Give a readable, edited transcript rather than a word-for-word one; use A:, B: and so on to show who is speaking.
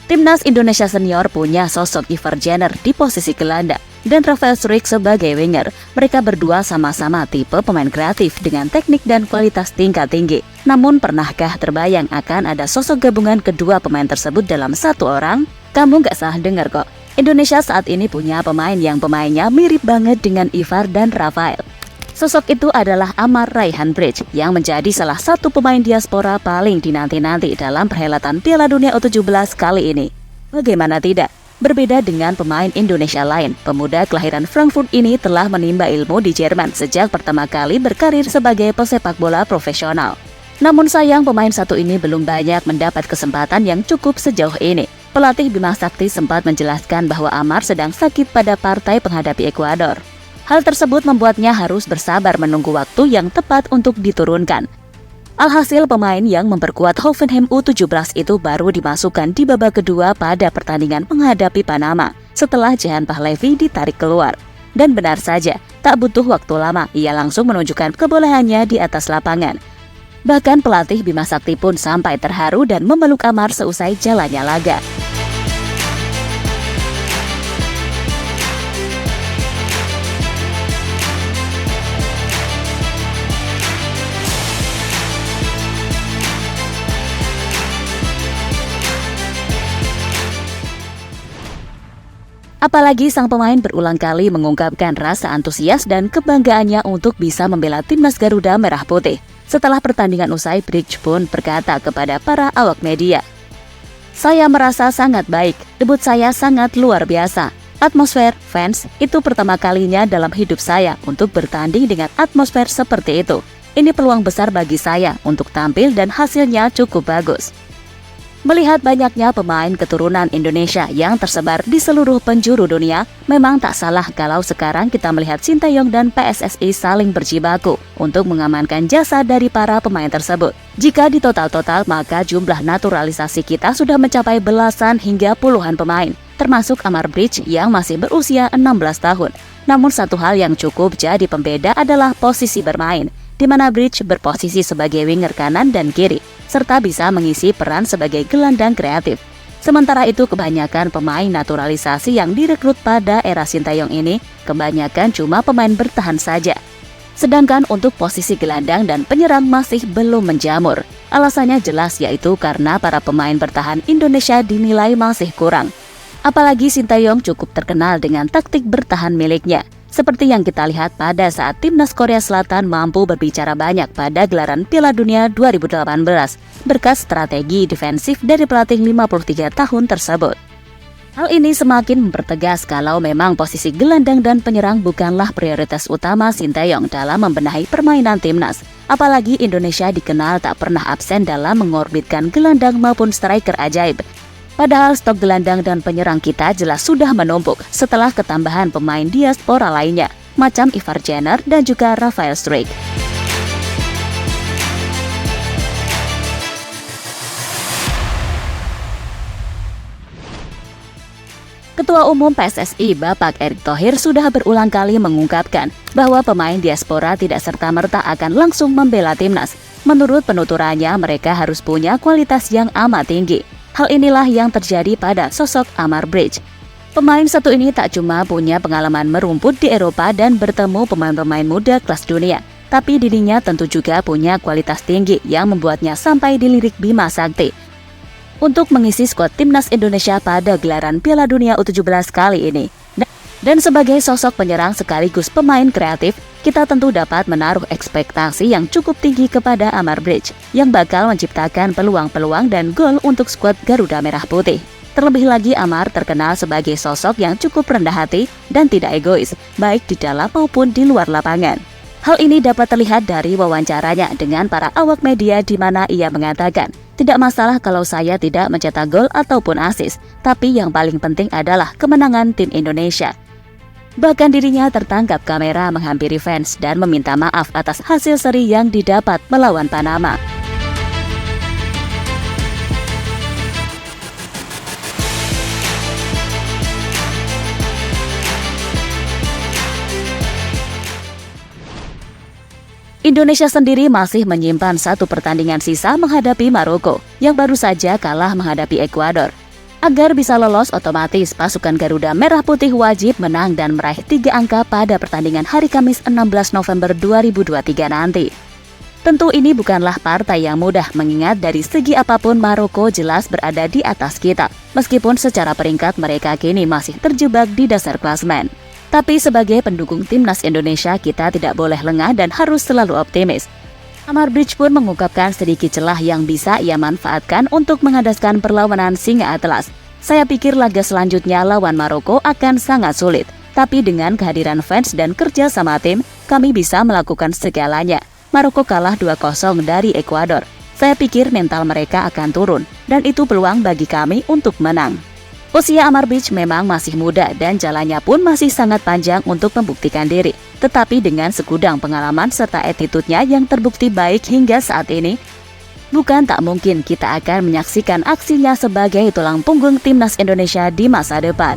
A: Timnas Indonesia senior punya sosok Ivar Jenner di posisi gelandang dan Rafael Struijk sebagai winger. Mereka berdua sama-sama tipe pemain kreatif dengan teknik dan kualitas tingkat tinggi. Namun pernahkah terbayang akan ada sosok gabungan kedua pemain tersebut dalam satu orang? Kamu gak salah dengar kok. Indonesia saat ini punya pemain yang pemainnya mirip banget dengan Ivar dan Rafael. Sosok itu adalah Amar Raihan Bridge yang menjadi salah satu pemain diaspora paling dinanti-nanti dalam perhelatan Piala Dunia U17 kali ini. Bagaimana tidak? Berbeda dengan pemain Indonesia lain, pemuda kelahiran Frankfurt ini telah menimba ilmu di Jerman sejak pertama kali berkarir sebagai pesepak bola profesional. Namun sayang pemain satu ini belum banyak mendapat kesempatan yang cukup sejauh ini. Pelatih Bima Sakti sempat menjelaskan bahwa Amar sedang sakit pada partai menghadapi Ekuador. Hal tersebut membuatnya harus bersabar menunggu waktu yang tepat untuk diturunkan. Alhasil pemain yang memperkuat Hoffenheim U17 itu baru dimasukkan di babak kedua pada pertandingan menghadapi Panama setelah Jehan Pahlevi ditarik keluar. Dan benar saja, tak butuh waktu lama, ia langsung menunjukkan kebolehannya di atas lapangan. Bahkan pelatih Bima Sakti pun sampai terharu dan memeluk Amar seusai jalannya laga. Apalagi sang pemain berulang kali mengungkapkan rasa antusias dan kebanggaannya untuk bisa membela timnas Garuda Merah Putih. Setelah pertandingan usai, Bridge pun berkata kepada para awak media, "Saya merasa sangat baik, debut saya sangat luar biasa. Atmosfer fans itu pertama kalinya dalam hidup saya untuk bertanding dengan atmosfer seperti itu. Ini peluang besar bagi saya untuk tampil dan hasilnya cukup bagus." Melihat banyaknya pemain keturunan Indonesia yang tersebar di seluruh penjuru dunia, memang tak salah kalau sekarang kita melihat Sintayong dan PSSI saling berjibaku untuk mengamankan jasa dari para pemain tersebut. Jika ditotal-total, maka jumlah naturalisasi kita sudah mencapai belasan hingga puluhan pemain, termasuk Amar Bridge yang masih berusia 16 tahun. Namun satu hal yang cukup jadi pembeda adalah posisi bermain, di mana Bridge berposisi sebagai winger kanan dan kiri, serta bisa mengisi peran sebagai gelandang kreatif. Sementara itu kebanyakan pemain naturalisasi yang direkrut pada era Sintayong ini kebanyakan cuma pemain bertahan saja. Sedangkan untuk posisi gelandang dan penyerang masih belum menjamur. Alasannya jelas, yaitu karena para pemain bertahan Indonesia dinilai masih kurang. Apalagi Sintayong cukup terkenal dengan taktik bertahan miliknya. Seperti yang kita lihat pada saat timnas Korea Selatan mampu berbicara banyak pada gelaran Piala Dunia 2018 berkat strategi defensif dari pelatih 53 tahun tersebut. Hal ini semakin mempertegas kalau memang posisi gelandang dan penyerang bukanlah prioritas utama Sintayong dalam membenahi permainan timnas. Apalagi Indonesia dikenal tak pernah absen dalam mengorbitkan gelandang maupun striker ajaib. Padahal stok gelandang dan penyerang kita jelas sudah menumpuk setelah ketambahan pemain diaspora lainnya, macam Ivar Jenner dan juga Rafael Struijk. Ketua Umum PSSI Bapak Erick Thohir sudah berulang kali mengungkapkan bahwa pemain diaspora tidak serta-merta akan langsung membela timnas. Menurut penuturannya, mereka harus punya kualitas yang amat tinggi. Hal inilah yang terjadi pada sosok Amar Bridge. Pemain satu ini tak cuma punya pengalaman merumput di Eropa dan bertemu pemain-pemain muda kelas dunia, tapi dirinya tentu juga punya kualitas tinggi yang membuatnya sampai dilirik Bima Sakti untuk mengisi skuad timnas Indonesia pada gelaran Piala Dunia U17 kali ini. Dan sebagai sosok penyerang sekaligus pemain kreatif, kita tentu dapat menaruh ekspektasi yang cukup tinggi kepada Amar Bridge yang bakal menciptakan peluang-peluang dan gol untuk skuad Garuda Merah Putih. Terlebih lagi Amar terkenal sebagai sosok yang cukup rendah hati dan tidak egois, baik di dalam maupun di luar lapangan. Hal ini dapat terlihat dari wawancaranya dengan para awak media di mana ia mengatakan, "Tidak masalah kalau saya tidak mencetak gol ataupun assist, tapi yang paling penting adalah kemenangan tim Indonesia." Bahkan dirinya tertangkap kamera menghampiri fans dan meminta maaf atas hasil seri yang didapat melawan Panama. Indonesia sendiri masih menyimpan satu pertandingan sisa menghadapi Maroko yang baru saja kalah menghadapi Ekuador. Agar bisa lolos, otomatis pasukan Garuda Merah Putih wajib menang dan meraih 3 angka pada pertandingan hari Kamis 16 November 2023 nanti. Tentu ini bukanlah partai yang mudah, mengingat dari segi apapun Maroko jelas berada di atas kita, meskipun secara peringkat mereka kini masih terjebak di dasar klasemen. Tapi sebagai pendukung timnas Indonesia, kita tidak boleh lengah dan harus selalu optimis. Amar Bridge pun mengungkapkan sedikit celah yang bisa ia manfaatkan untuk menghadaskan perlawanan Singa Atlas. Saya pikir laga selanjutnya lawan Maroko akan sangat sulit, tapi dengan kehadiran fans dan kerja sama tim, kami bisa melakukan segalanya. Maroko kalah 2-0 dari Ekuador. Saya pikir mental mereka akan turun, dan itu peluang bagi kami untuk menang. Usia Amar Bridge memang masih muda dan jalannya pun masih sangat panjang untuk membuktikan diri. Tetapi dengan segudang pengalaman serta attitude-nya yang terbukti baik hingga saat ini, bukan tak mungkin kita akan menyaksikan aksinya sebagai tulang punggung timnas Indonesia di masa depan.